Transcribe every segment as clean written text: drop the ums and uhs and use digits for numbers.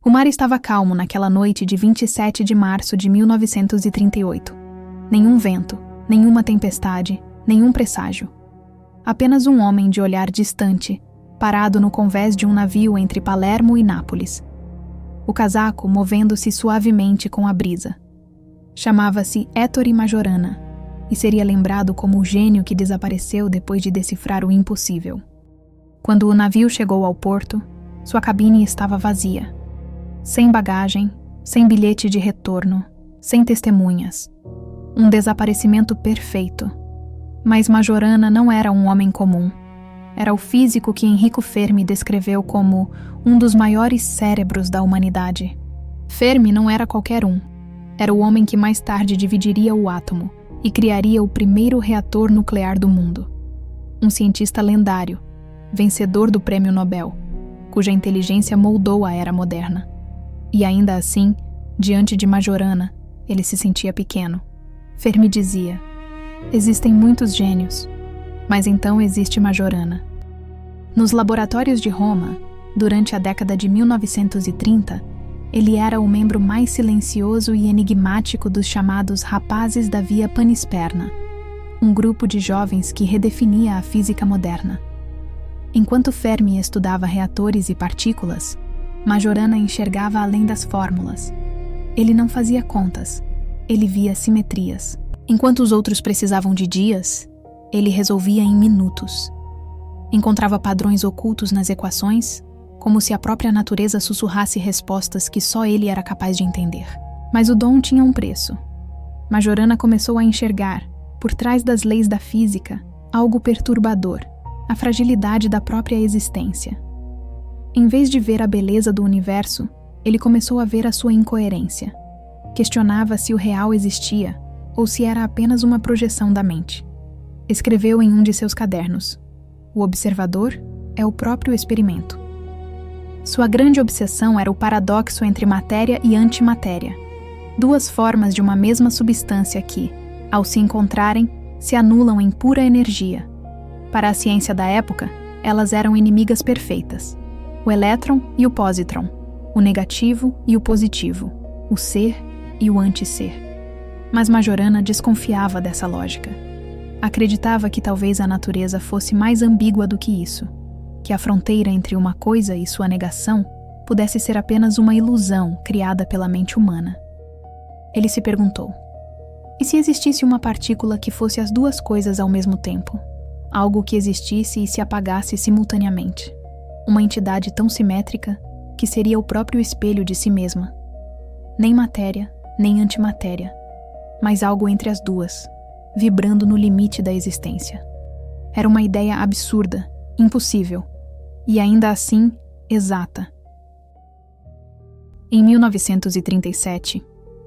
O mar estava calmo naquela noite de 27 de março de 1938. Nenhum vento, nenhuma tempestade, nenhum presságio. Apenas um homem de olhar distante, parado no convés de um navio entre Palermo e Nápoles. O casaco movendo-se suavemente com a brisa. Chamava-se Ettore Majorana e seria lembrado como o gênio que desapareceu depois de decifrar o impossível. Quando o navio chegou ao porto, sua cabine estava vazia. Sem bagagem, sem bilhete de retorno, sem testemunhas. Um desaparecimento perfeito. Mas Majorana não era um homem comum. Era o físico que Enrico Fermi descreveu como um dos maiores cérebros da humanidade. Fermi não era qualquer um. Era o homem que mais tarde dividiria o átomo e criaria o primeiro reator nuclear do mundo. Um cientista lendário, vencedor do Prêmio Nobel, cuja inteligência moldou a era moderna. E ainda assim, diante de Majorana, ele se sentia pequeno. Fermi dizia: existem muitos gênios, mas então existe Majorana. Nos laboratórios de Roma, durante a década de 1930, ele era o membro mais silencioso e enigmático dos chamados Rapazes da Via Panisperna, um grupo de jovens que redefinia a física moderna. Enquanto Fermi estudava reatores e partículas, Majorana enxergava além das fórmulas. Ele não fazia contas, ele via simetrias. Enquanto os outros precisavam de dias, ele resolvia em minutos. Encontrava padrões ocultos nas equações, como se a própria natureza sussurrasse respostas que só ele era capaz de entender. Mas o dom tinha um preço. Majorana começou a enxergar, por trás das leis da física, algo perturbador, a fragilidade da própria existência. Em vez de ver a beleza do universo, ele começou a ver a sua incoerência. Questionava se o real existia ou se era apenas uma projeção da mente. Escreveu em um de seus cadernos: o observador é o próprio experimento. Sua grande obsessão era o paradoxo entre matéria e antimatéria, duas formas de uma mesma substância que, ao se encontrarem, se anulam em pura energia. Para a ciência da época, elas eram inimigas perfeitas: o elétron e o pósitron, o negativo e o positivo, o ser e o antisser. Mas Majorana desconfiava dessa lógica. Acreditava que talvez a natureza fosse mais ambígua do que isso, que a fronteira entre uma coisa e sua negação pudesse ser apenas uma ilusão criada pela mente humana. Ele se perguntou: e se existisse uma partícula que fosse as duas coisas ao mesmo tempo? Algo que existisse e se apagasse simultaneamente. Uma entidade tão simétrica que seria o próprio espelho de si mesma. Nem matéria, nem antimatéria, mas algo entre as duas, vibrando no limite da existência. Era uma ideia absurda, impossível, e ainda assim, exata. Em 1937,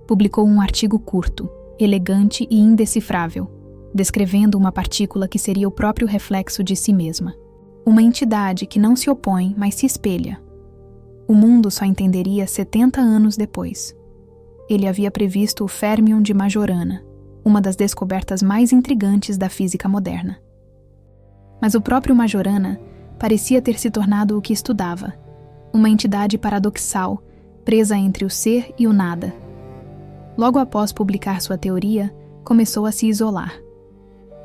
publicou um artigo curto, elegante e indecifrável, descrevendo uma partícula que seria o próprio reflexo de si mesma. Uma entidade que não se opõe, mas se espelha. O mundo só entenderia 70 anos depois. Ele havia previsto o férmion de Majorana, uma das descobertas mais intrigantes da física moderna. Mas o próprio Majorana parecia ter se tornado o que estudava, uma entidade paradoxal, presa entre o ser e o nada. Logo após publicar sua teoria, começou a se isolar.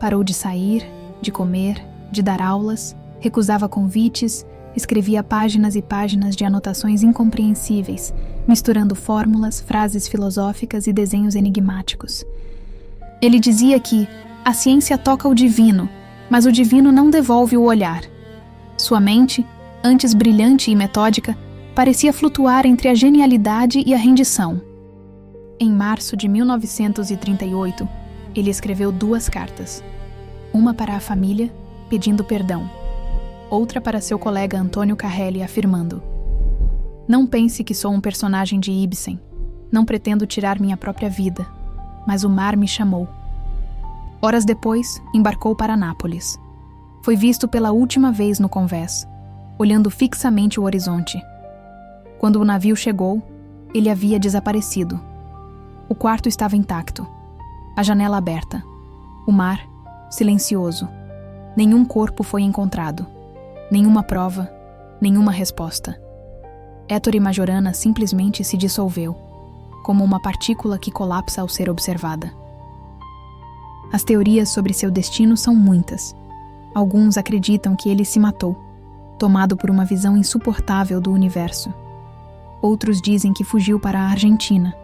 Parou de sair, de comer, de dar aulas, recusava convites, escrevia páginas e páginas de anotações incompreensíveis, misturando fórmulas, frases filosóficas e desenhos enigmáticos. Ele dizia que a ciência toca o divino, mas o divino não devolve o olhar. Sua mente, antes brilhante e metódica, parecia flutuar entre a genialidade e a rendição. Em março de 1938, ele escreveu 2 cartas. Uma para a família, pedindo perdão. Outra para seu colega Antônio Carrelli, afirmando: não pense que sou um personagem de Ibsen. Não pretendo tirar minha própria vida, mas o mar me chamou. Horas depois, embarcou para Nápoles. Foi visto pela última vez no convés, olhando fixamente o horizonte. Quando o navio chegou, ele havia desaparecido. O quarto estava intacto, a janela aberta, o mar silencioso. Nenhum corpo foi encontrado, nenhuma prova, nenhuma resposta. Ettore Majorana simplesmente se dissolveu, como uma partícula que colapsa ao ser observada. As teorias sobre seu destino são muitas. Alguns acreditam que ele se matou, tomado por uma visão insuportável do universo. Outros dizem que fugiu para a Argentina,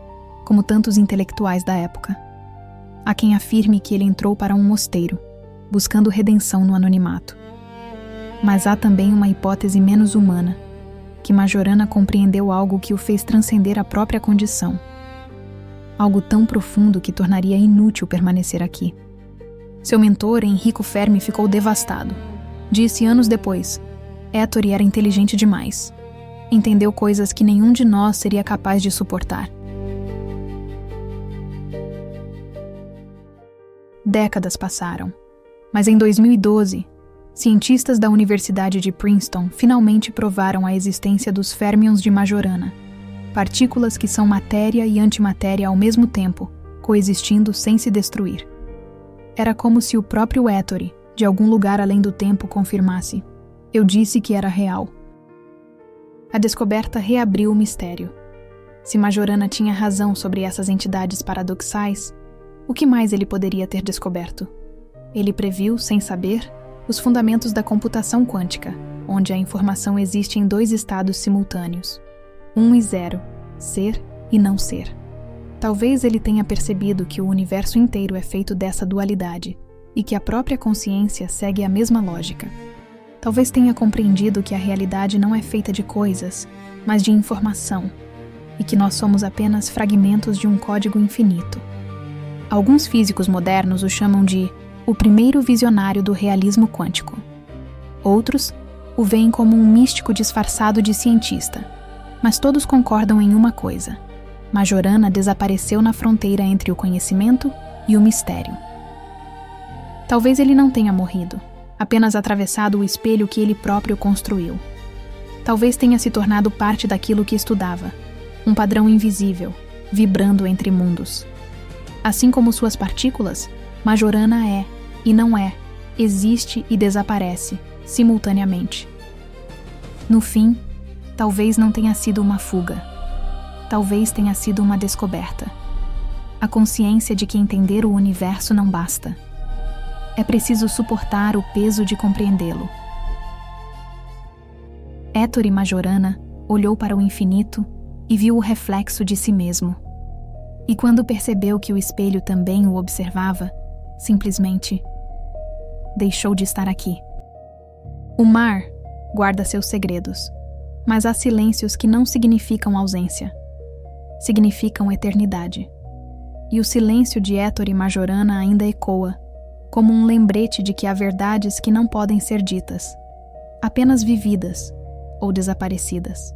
como tantos intelectuais da época. Há quem afirme que ele entrou para um mosteiro, buscando redenção no anonimato. Mas há também uma hipótese menos humana, que Majorana compreendeu algo que o fez transcender a própria condição. Algo tão profundo que tornaria inútil permanecer aqui. Seu mentor, Enrico Fermi, ficou devastado. Disse anos depois: Ettore era inteligente demais. Entendeu coisas que nenhum de nós seria capaz de suportar. Décadas passaram, mas em 2012, cientistas da Universidade de Princeton finalmente provaram a existência dos férmions de Majorana, partículas que são matéria e antimatéria ao mesmo tempo, coexistindo sem se destruir. Era como se o próprio Ettore, de algum lugar além do tempo, confirmasse: eu disse que era real. A descoberta reabriu o mistério. Se Majorana tinha razão sobre essas entidades paradoxais, o que mais ele poderia ter descoberto? Ele previu, sem saber, os fundamentos da computação quântica, onde a informação existe em dois estados simultâneos: 1 e 0, ser e não ser. Talvez ele tenha percebido que o universo inteiro é feito dessa dualidade e que a própria consciência segue a mesma lógica. Talvez tenha compreendido que a realidade não é feita de coisas, mas de informação, e que nós somos apenas fragmentos de um código infinito. Alguns físicos modernos o chamam de o primeiro visionário do realismo quântico. Outros o veem como um místico disfarçado de cientista, mas todos concordam em uma coisa: Majorana desapareceu na fronteira entre o conhecimento e o mistério. Talvez ele não tenha morrido, apenas atravessado o espelho que ele próprio construiu. Talvez tenha se tornado parte daquilo que estudava, um padrão invisível, vibrando entre mundos. Assim como suas partículas, Majorana é e não é, existe e desaparece, simultaneamente. No fim, talvez não tenha sido uma fuga. Talvez tenha sido uma descoberta. A consciência de que entender o universo não basta. É preciso suportar o peso de compreendê-lo. Ettore Majorana olhou para o infinito e viu o reflexo de si mesmo. E quando percebeu que o espelho também o observava, simplesmente deixou de estar aqui. O mar guarda seus segredos, mas há silêncios que não significam ausência. Significam eternidade. E o silêncio de Ettore Majorana ainda ecoa, como um lembrete de que há verdades que não podem ser ditas, apenas vividas ou desaparecidas.